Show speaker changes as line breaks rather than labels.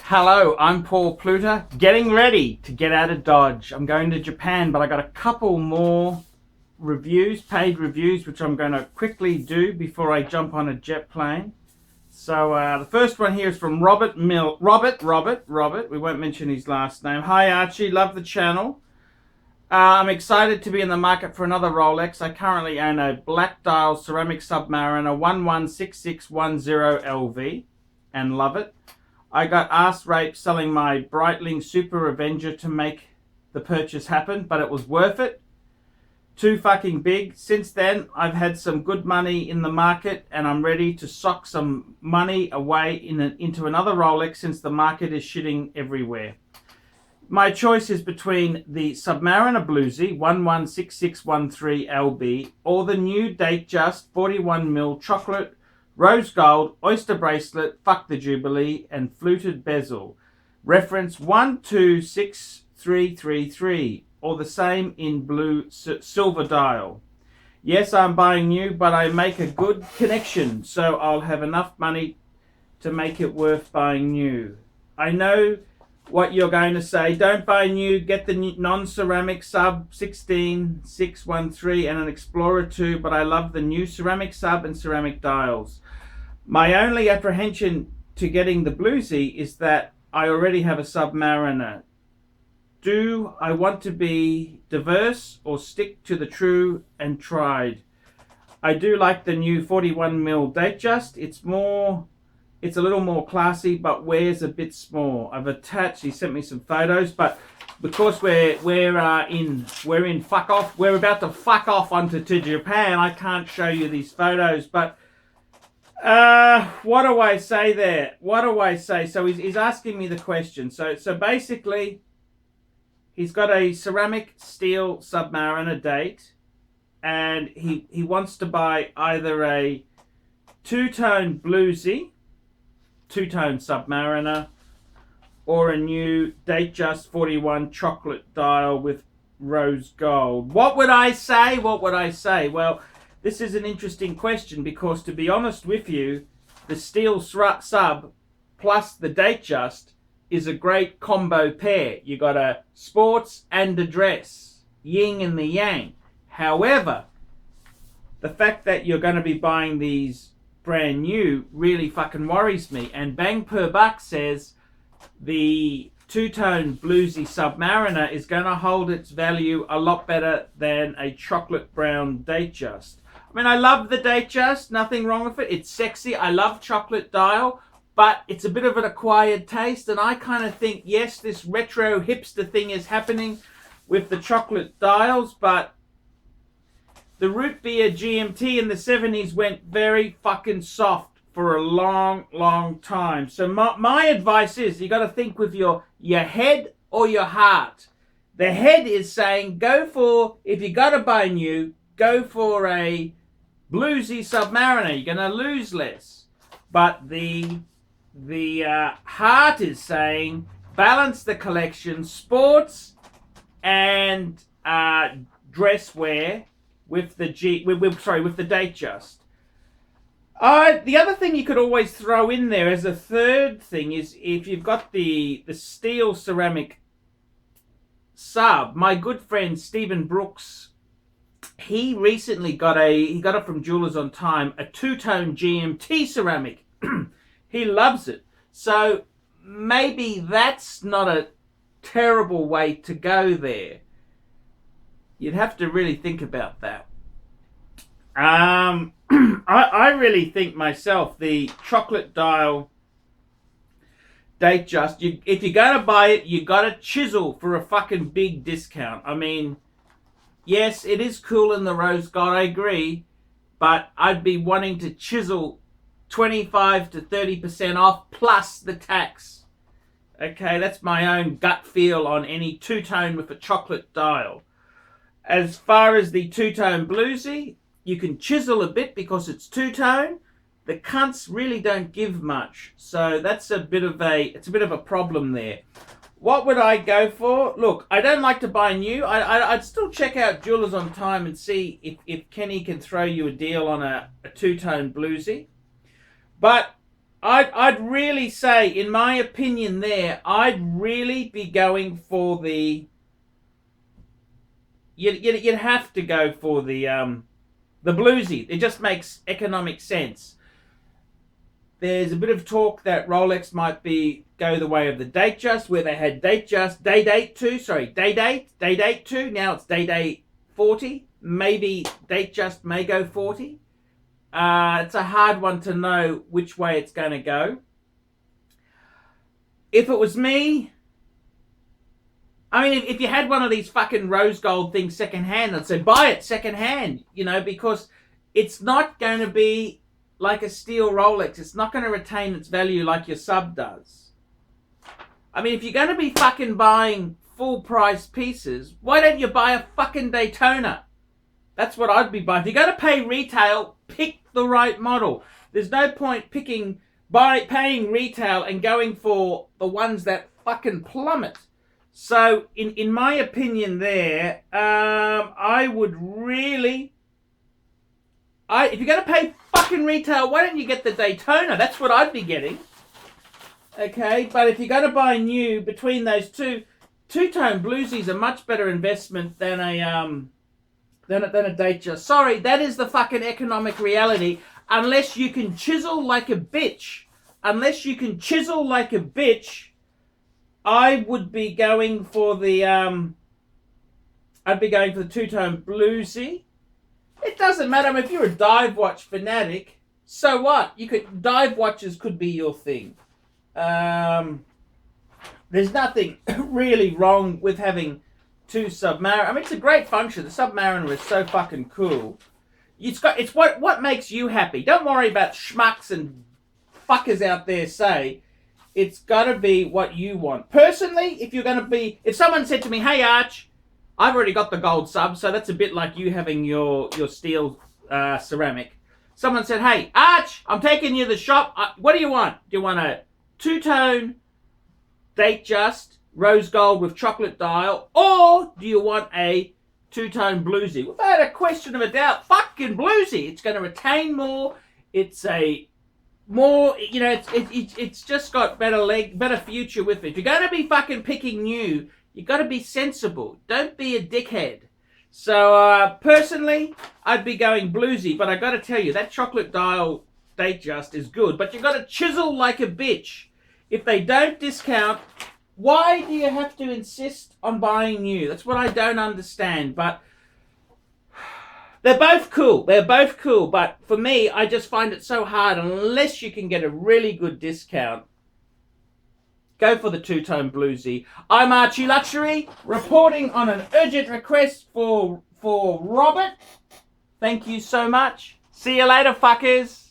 Hello, I'm Paul Pluta, getting ready to get out of Dodge. I'm going to Japan, but I got a couple more reviews, paid reviews, which I'm going to quickly do before I jump on a jet plane. So the first one here is from Robert. We won't mention his last name. Hi Archie, love the channel. I'm excited to be in the market for another Rolex. I currently own a black dial ceramic Submariner 116610 LV and love it. I got ass raped selling my Breitling Super Avenger to make the purchase happen, but it was worth it. Too fucking big. Since then, I've had some good money in the market and I'm ready to sock some money away into another Rolex since the market is shitting everywhere. My choice is between the Submariner Bluesy 116613 LB or the new DateJust 41mm chocolate rose gold, oyster bracelet, fuck the Jubilee, and fluted bezel. Reference 126333, or the same in blue silver dial. Yes, I'm buying new, but I make a good connection, so I'll have enough money to make it worth buying new. I know what you're going to say. Don't buy new, get the non-ceramic sub 16613 and an Explorer 2, but I love the new ceramic sub and ceramic dials. My only apprehension to getting the Bluesy is that I already have a Submariner. Do I want to be diverse or stick to the true and tried? I do like the new 41mm DateJust. It's a little more classy, but wears a bit small. I've attached. He sent me some photos, but because we're in fuck off. We're about to fuck off onto Japan. I can't show you these photos, but what do I say there? What do I say? So he's asking me the question. So basically, he's got a ceramic steel Submariner date, and he wants to buy either a two-tone Bluesy, two-tone Submariner, or a new DateJust 41 chocolate dial with rose gold. What would I say? What would I say? Well, this is an interesting question because, to be honest with you, the steel sub plus the DateJust is a great combo pair. You got a sports and a dress, yin and the yang. However, the fact that you're going to be buying these brand new really fucking worries me. And Bang Per Buck says the two-tone Bluesy Submariner is going to hold its value a lot better than a chocolate brown DateJust. I mean, I love the DateJust, nothing wrong with it. It's sexy. I love chocolate dial, but it's a bit of an acquired taste, and I kind of think, yes, this retro hipster thing is happening with the chocolate dials, but the root beer GMT in the 70s went very fucking soft for a long, long time. So my advice is, you got to think with your head or your heart. The head is saying, go for, if you got to buy new, go for a Bluesy Submariner. You're going to lose less. But the heart is saying, balance the collection, sports and dress wear with the with the DateJust. The other thing you could always throw in there as a third thing is if you've got the steel ceramic sub. My good friend Stephen Brooks, he recently got it from Jewelers on Time, a two-tone GMT ceramic. He loves it. So maybe that's not a terrible way to go there. You'd have to really think about that. I really think myself the chocolate dial DateJust, if you're going to buy it, you got to chisel for a fucking big discount. I mean, yes, it is cool in the rose gold, I agree, but I'd be wanting to chisel 25 to 30% off plus the tax. Okay, that's my own gut feel on any two-tone with a chocolate dial. As far as the two-tone Bluesy, you can chisel a bit because it's two-tone. The cunts really don't give much, so that's a bit of a problem there. What would I go for? Look, I don't like to buy new. I'd still check out Jewelers on Time and see if Kenny can throw you a deal on a two-tone Bluesy. But I'd really say, in my opinion there, I'd really be going for the... You'd have to go for the Bluesy. It just makes economic sense. There's a bit of talk that Rolex might go the way of the DateJust, where they had DateJust, Day 2. Now it's Day 40. Maybe DateJust may go 40. It's a hard one to know which way it's going to go. If it was me, I mean, if you had one of these fucking rose gold things secondhand, I'd say buy it secondhand, because it's not going to be like a steel Rolex. It's not going to retain its value like your sub does. I mean, if you're going to be fucking buying full price pieces, why don't you buy a fucking Daytona? That's what I'd be buying. If you're going to pay retail, pick the right model. There's no point paying retail and going for the ones that fucking plummet. So, in my opinion there, I would really... if you're going to pay fucking retail, why don't you get the Daytona? That's what I'd be getting. Okay, but if you're going to buy new, between those two-tone Bluesy is a much better investment than a DateJust. Sorry, that is the fucking economic reality. Unless you can chisel like a bitch. I would be going for the two-tone Bluesy. It doesn't matter. I mean, if you're a dive watch fanatic, so what? Dive watches could be your thing. There's nothing really wrong with having two Submariner. I mean, it's a great function. The Submariner is so fucking cool. It's what makes you happy. Don't worry about schmucks and fuckers out there say. It's got to be what you want. Personally, if someone said to me, hey, Arch, I've already got the gold sub, so that's a bit like you having your steel ceramic. Someone said, hey, Arch, I'm taking you to the shop. What do you want? Do you want a two-tone DateJust rose gold with chocolate dial, or do you want a two-tone Bluesy? Without a question of a doubt, fucking Bluesy. It's going to retain more. It's it's just got better future with it. If you're going to be fucking picking new, you got to be sensible. Don't be a dickhead. So, personally, I'd be going Bluesy, but I got to tell you, that chocolate dial DateJust is good, but you got to chisel like a bitch. If they don't discount, why do you have to insist on buying new? That's what I don't understand, but they're both cool. But for me, I just find it so hard unless you can get a really good discount. Go for the two-tone Bluesy. I'm ArchieLuxury, reporting on an urgent request for Robert. Thank you so much. See you later, fuckers.